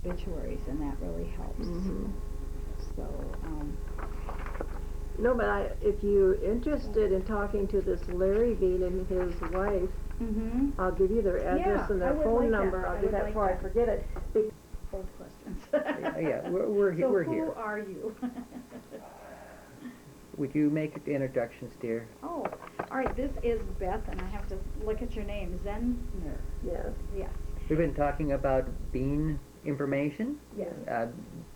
obituaries, and that really helps. So, No, but if you're interested in talking to this Larry Bean and his wife, I'll give you their address and their phone number. I'll do that before I forget it. Both questions. Yeah, we're So here. who are you? Would you make introductions, dear? Oh, all right, this is Beth, and I have to look at your name, Zentner. Yes. Yes. We've been talking about bean information. Yes.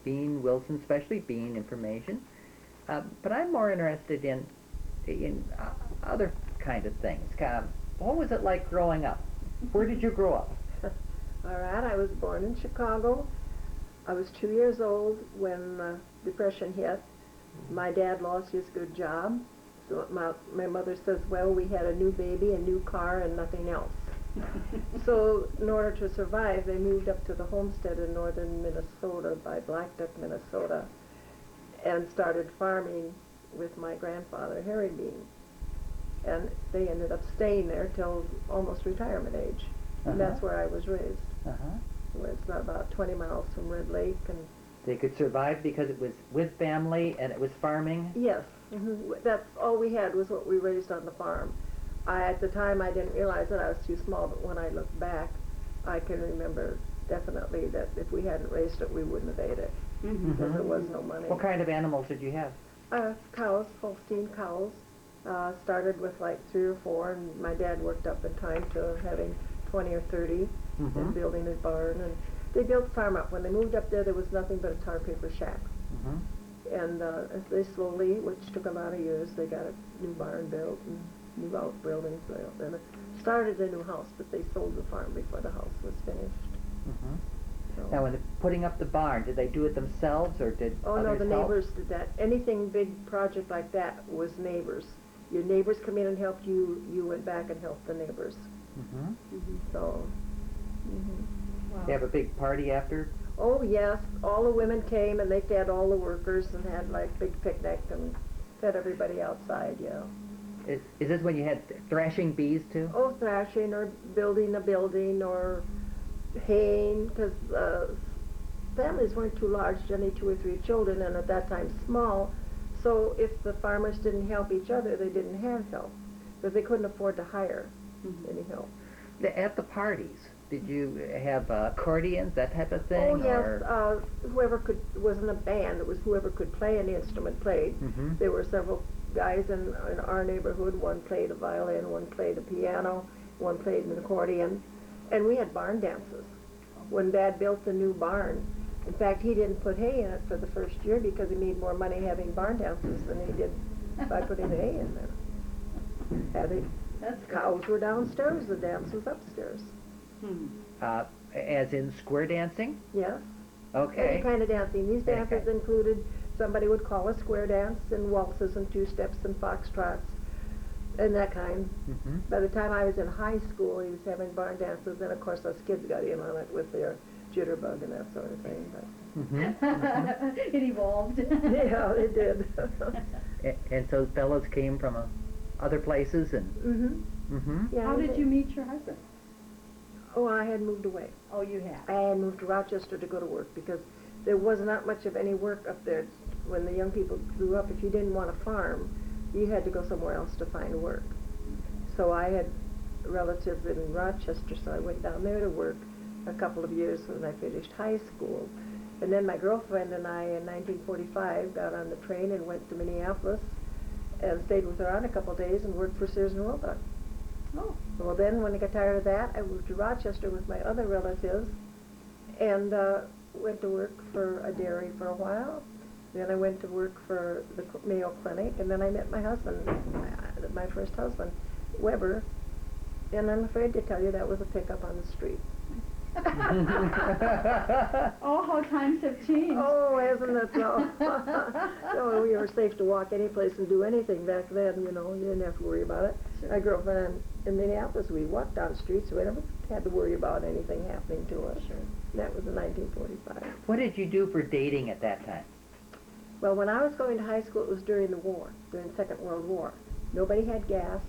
Bean, Wilson especially, bean information. But I'm more interested in other kind of things. What was it like growing up? Where did you grow up? All right, I was born in Chicago. I was 2 years old when the Depression hit. My dad lost his good job. So my mother says, well, we had a new baby, a new car, and nothing else. So in order to survive, they moved up to the homestead in northern Minnesota by Blackduck, Minnesota, and started farming with my grandfather, Harry Bean. And they ended up staying there till almost retirement age. And that's where I was raised. It's about 20 miles from Red Lake. And they could survive because it was with family and it was farming? Yes. That's all we had was what we raised on the farm. At the time, I didn't realize that I was too small, but when I look back, I can remember definitely that if we hadn't raised it, we wouldn't have ate it, because there was no money. What kind of animals did you have? Cows, Holstein cows. Started with like 3 or 4, and my dad worked up in time to having 20 or 30 and building his barn. And they built the farm up. When they moved up there was nothing but a tar paper shack. And they slowly, which took a lot of years, they got a new barn built and new outbuildings built. And it started a new house, but they sold the farm before the house was finished. So. Now, when they're putting up the barn, did they do it themselves or did Oh, no, others the help? neighbors did that. Anything big project like that was neighbors. Your neighbors come in and helped you, you went back and helped the neighbors. So, Wow. They have a big party after? oh yes, all the women came and they fed all the workers and had like big picnic and fed everybody outside, yeah. Is this when you had thrashing bees too? Oh, thrashing or building a building or haying, because families weren't too large, only 2 or 3 children, and at that time small. So if the farmers didn't help each other, they didn't have help, because they couldn't afford to hire any help. At the parties, did you have accordions, that type of thing? Oh yes, or? whoever could, it wasn't a band, it was whoever could play an instrument played. There were several guys in our neighborhood. One played a violin, one played a piano, one played an accordion, and we had barn dances. When Dad built the new barn, in fact, he didn't put hay in it for the first year because he made more money having barn dances than he did by putting hay in there. That's Cows were downstairs, the dance was upstairs. As in square dancing? Yes. Okay. Any kind of dancing. These dances included, somebody would call a square dance and waltzes and 2-steps and foxtrots and that kind. By the time I was in high school, he was having barn dances, and of course us kids got in on it with their jitterbug and that sort of thing. But It evolved. yeah, it did. And so fellows came from other places and... Yeah, How did you meet your husband? Oh, I had moved away. Oh, you had. I had moved to Rochester to go to work because there was not much of any work up there. When the young people grew up, if you didn't want to farm, you had to go somewhere else to find work. So I had relatives in Rochester, so I went down there to work a couple of years when I finished high school. And then my girlfriend and I, in 1945, got on the train and went to Minneapolis and stayed with her on a couple of days and worked for Sears and Roebuck. Oh. Well, then when I got tired of that, I moved to Rochester with my other relatives and went to work for a dairy for a while. Then I went to work for the Mayo Clinic, and then I met my husband, my first husband, Weber, and I'm afraid to tell you that was a pickup on the street. Oh, how times have changed. Oh, isn't it so? So we were safe to walk any place and do anything back then, you know. You didn't have to worry about it. Sure. My girlfriend in Minneapolis, we walked down the street, so we never had to worry about anything happening to us. Sure. That was in 1945. What did you do for dating at that time? Well, when I was going to high school, it was during the war, during the Second World War. Nobody had gas.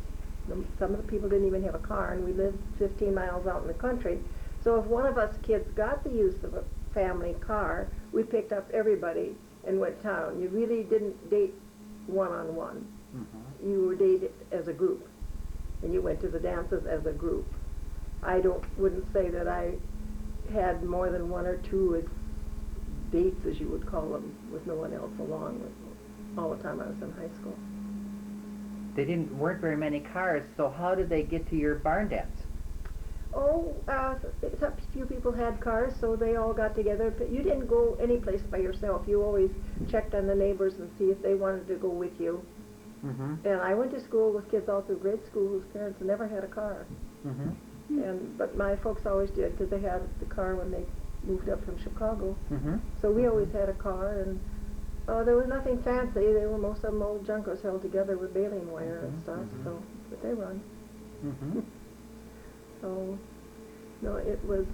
Some of the people didn't even have a car, and we lived 15 miles out in the country. So if one of us kids got the use of family car, we picked up everybody and went town. You really didn't date one-on-one. Mm-hmm. You were dated as a group, and you went to the dances as a group. I wouldn't say that I had more than one or two dates, as you would call them, with no one else along with all the time I was in high school. Weren't very many cars, so how did they get to your barn dance? Oh, a few people had cars, so they all got together. But you didn't go any place by yourself. You always checked on the neighbors and see if they wanted to go with you. Mm-hmm. And I went to school with kids all through grade school whose parents never had a car. Mm-hmm. But my folks always did, because they had the car when they moved up from Chicago. Mm-hmm. So we always had a car, and there was nothing fancy. They were most of them old junkers held together with baling wire and stuff. Mm-hmm. So, but they run. Mm-hmm. So, no, it was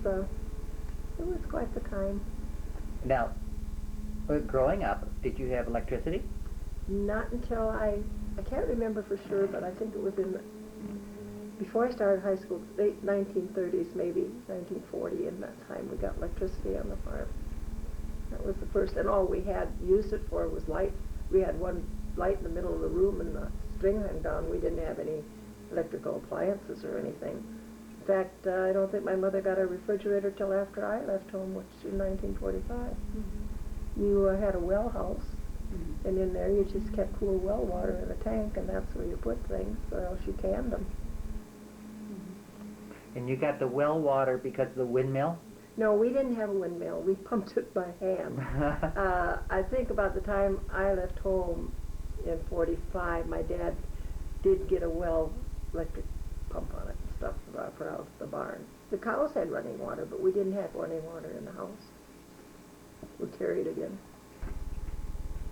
quite the time. Now, growing up, did you have electricity? Not until I can't remember for sure, but I think it was before I started high school, late 1930s, maybe 1940, in that time we got electricity on the farm. That was the first, and all we had used it for was light. We had one light in the middle of the room and the string hung down. We didn't have any electrical appliances or anything. In fact, I don't think my mother got a refrigerator till after I left home, which was in 1945. Mm-hmm. You had a well house, Mm-hmm. and in there you just kept cool well water in a tank, and that's where you put things, or else you canned them. And you got the well water because of the windmill? No, we didn't have a windmill. We pumped it by hand. I think about the time I left home in 45, my dad did get a well electric pump on it and stuff for out the barn. The cows had running water, but we didn't have running water in the house. We carried it in.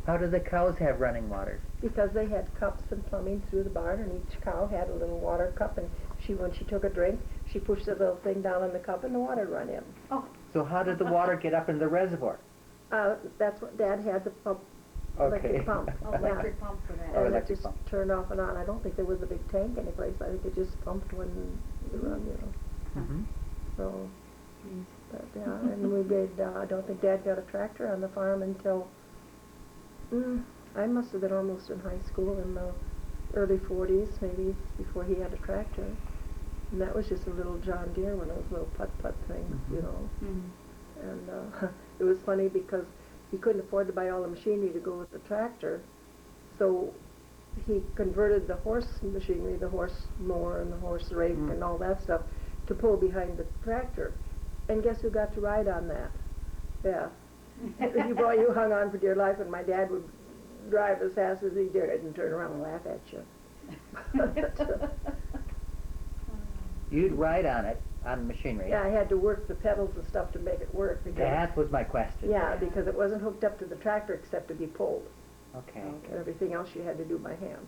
How do the cows have running water? Because they had cups and plumbing through the barn, and each cow had a little water cup, and when she took a drink, she pushed the little thing down in the cup and the water run in. Oh. So how did the water get up in the reservoir? That's what Dad had, the pump, Okay. electric pump. Electric pump for that. Oh, And it electric just pump. turned off and on. I don't think there was a big tank anyplace. I think it just pumped when you run, Mm-hmm. So, Mm. but yeah, and we did, I don't think Dad got a tractor on the farm until, I must have been almost in high school in the early 40s, maybe, before he had a tractor. And that was just a little John Deere, one of those little putt-putt things, Mm-hmm. And it was funny because he couldn't afford to buy all the machinery to go with the tractor, so he converted the horse machinery, the horse mower and the horse rake and all that stuff, to pull behind the tractor. And guess who got to ride on that? Yeah. You hung on for dear life, and my dad would drive as fast as he dared and turn around and laugh at you. You'd ride on it, on the machinery. Yeah, I had to work the pedals and stuff to make it work. Because, That was my question. yeah, because it wasn't hooked up to the tractor except to be pulled. Okay. And everything else you had to do by hand.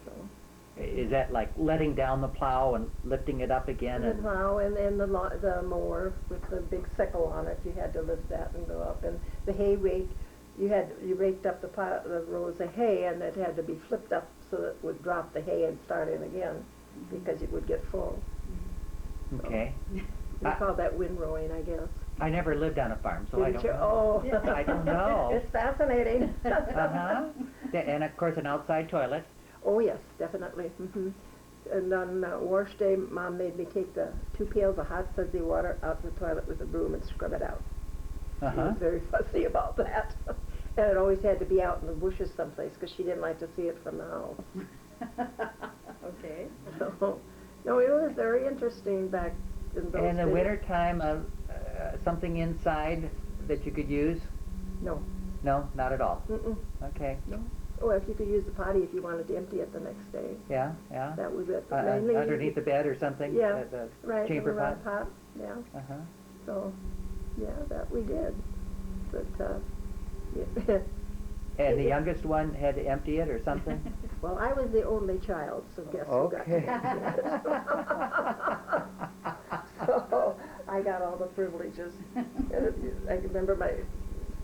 So. Is that like letting down the plow and lifting it up again? And the plow and the mower with the big sickle on it, you had to lift that and go up. And the hay rake, you raked up the rows of hay, and it had to be flipped up so that it would drop the hay and start in again, because it would get full. Okay. We call that windrowing, I guess. I never lived on a farm, so I Didn't don't you? know. Oh. I don't know. It's fascinating. Uh-huh. And of course an outside toilet. Oh yes, definitely. And on wash day, Mom made me take the 2 pails of hot sudsy water out to the toilet with a broom and scrub it out. She was very fussy about that. And it always had to be out in the bushes someplace, because she didn't like to see it from the house. Okay. So, no, it was very interesting back in those days. In the wintertime, something inside that you could use? No. No, not at all. Mm-mm. Okay. No. Oh, if you could use the potty if you wanted to empty it the next day. Yeah, yeah. That was it. But mainly Underneath the bed or something? Yeah, The right, chamber in the pot? pot. Yeah. Uh-huh. So, yeah, that we did. But, yeah. And the youngest one had to empty it or something? Well, I was the only child, so guess who got to Okay. empty it. So, I got all the privileges. And I remember my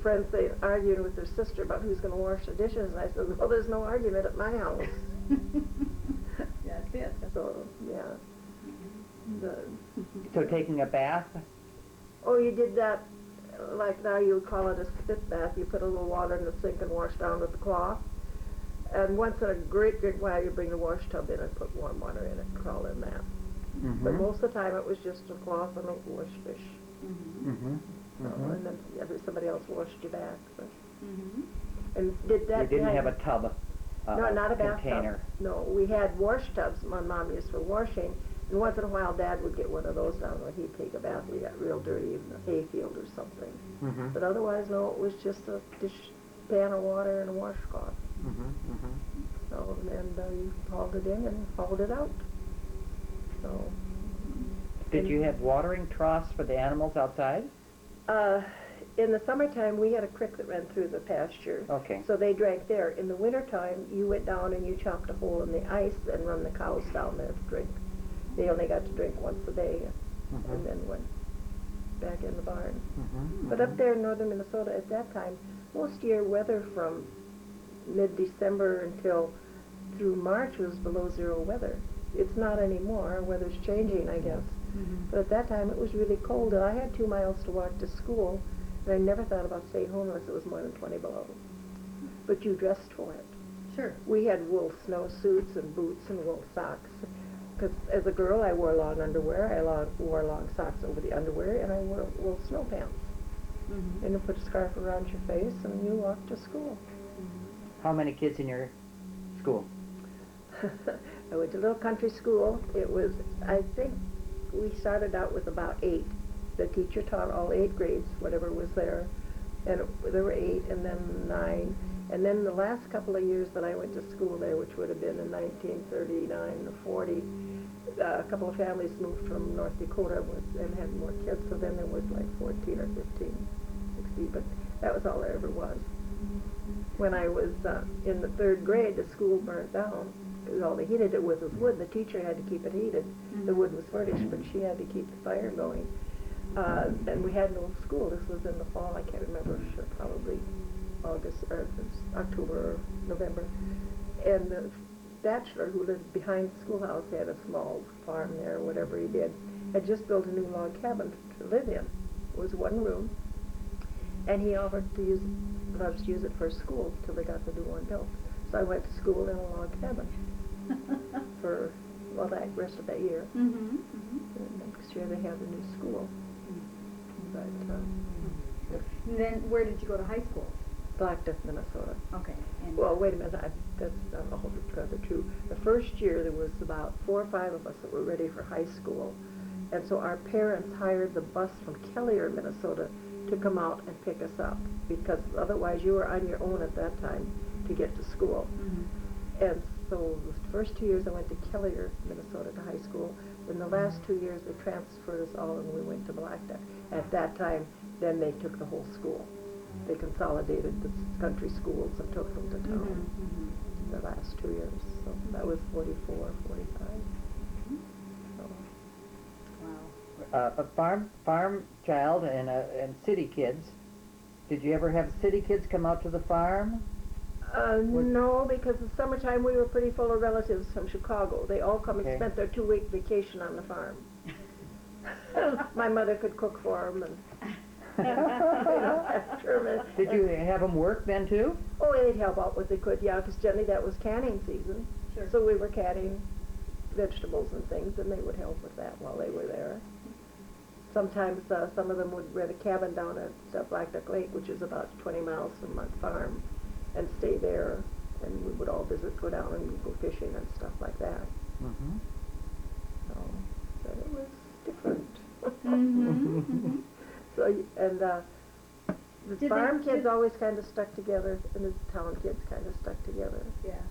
friends, they argued with their sister about who's going to wash the dishes, and I said, well, there's no argument at my house. That's it. So, yeah. So taking a bath? Oh, you did that, like now you would call it a spit bath. You put a little water in the sink and wash down with the cloth. And once in a great while, you bring the wash tub in and put warm water in it and crawl in that. But most of the time, it was just a cloth and a wash fish. And then somebody else washed your back. So. And did that? You didn't have a tub. No, not a container. bathtub. No, we had wash tubs my mom used for washing, and once in a while Dad would get one of those down when he'd take a bath. He got real dirty in the hayfield or something. But otherwise, no, it was just a dish pan of water and a washcloth. So, and you hauled it in and hauled it out. So. Did you have watering troughs for the animals outside? In the summertime, we had a creek that ran through the pasture. Okay. So they drank there. In the wintertime, you went down and you chopped a hole in the ice and run the cows down there to drink. They only got to drink once a day and then went back in the barn. But up there in northern Minnesota at that time, most year weather from mid-December until through March was below zero weather. It's not anymore. Weather's changing, I guess. But at that time, it was really cold, and I had 2 miles to walk to school. And I never thought about staying home unless it was more than 20 below. But you dressed for it. Sure. We had wool snowsuits and boots and wool socks. Because as a girl, I wore long underwear. I wore long socks over the underwear, and I wore wool snow pants. And you put a scarf around your face, and you walked to school. How many kids in your school? I went to a little country school. It was, I think, we started out with about 8. The teacher taught all 8 grades, whatever was there, and there were 8, and then 9, and then the last couple of years that I went to school there, which would have been in 1939 or 40, a couple of families moved from North Dakota and had more kids, so then there was like 14 or 15, 16, but that was all there ever was. When I was in the 3rd grade, the school burnt down. All they heated it with was wood. The teacher had to keep it heated. The wood was furnished, but she had to keep the fire going. And we had no school. This was in the fall. I can't remember. Sure, probably August or October or November. And the bachelor who lived behind the schoolhouse had a small farm there, or whatever he did, had just built a new log cabin to live in. It was 1 room, and he offered to use us to use it for school till they got the new one built. So I went to school in a log cabin for that rest of that year. And next year they had a new school. But And then where did you go to high school? Blackduck, Minnesota. Okay. And Well, wait a minute. That's not altogether true. The first year there was about 4 or 5 of us that were ready for high school, and so our parents hired the bus from Kelliher, Minnesota, to come out and pick us up, because otherwise you were on your own at that time to get to school. And so the first 2 years I went to Kelliher, Minnesota, to high school. In the last 2 years they transferred us all and we went to Blackduck. At that time, then they took the whole school. They consolidated the country schools and took them to town the last 2 years. So that was 44, 45. So. wow. A farm child and city kids. Did you ever have city kids come out to the farm? No, because in summertime we were pretty full of relatives from Chicago. They all come and spent their 2-week vacation on the farm. My mother could cook for them, and Did you have them work then too? Oh, they'd help out what they could, yeah, because generally that was canning season. Sure. So we were canning vegetables and things, and they would help with that while they were there. Sometimes some of them would rent a cabin down at Blackduck Lake, which is about 20 miles from my farm, and stay there, and we would all go down and go fishing and stuff like that. So, but it was different. So, and the farm kids always kind of stuck together, and the town kids kind of stuck together. Yeah.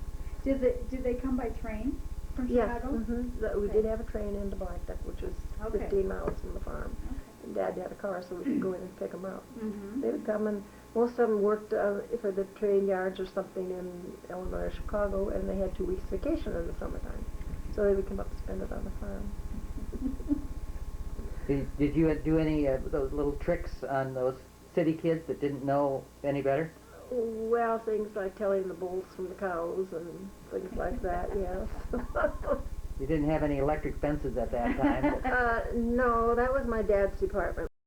Did they come by train from Yes, Chicago? we did have a train into Blackduck, which was 15 miles from the farm. And Dad had a car, so we could go in and pick them up. They would come, and most of them worked for the train yards or something in Illinois or Chicago, and they had 2 weeks vacation in the summertime. So they would come up and spend it on the farm. Did you do any of those little tricks on those city kids that didn't know any better? Well, things like telling the bulls from the cows and things like that, yes. You didn't have any electric fences at that time? No, that was my dad's department.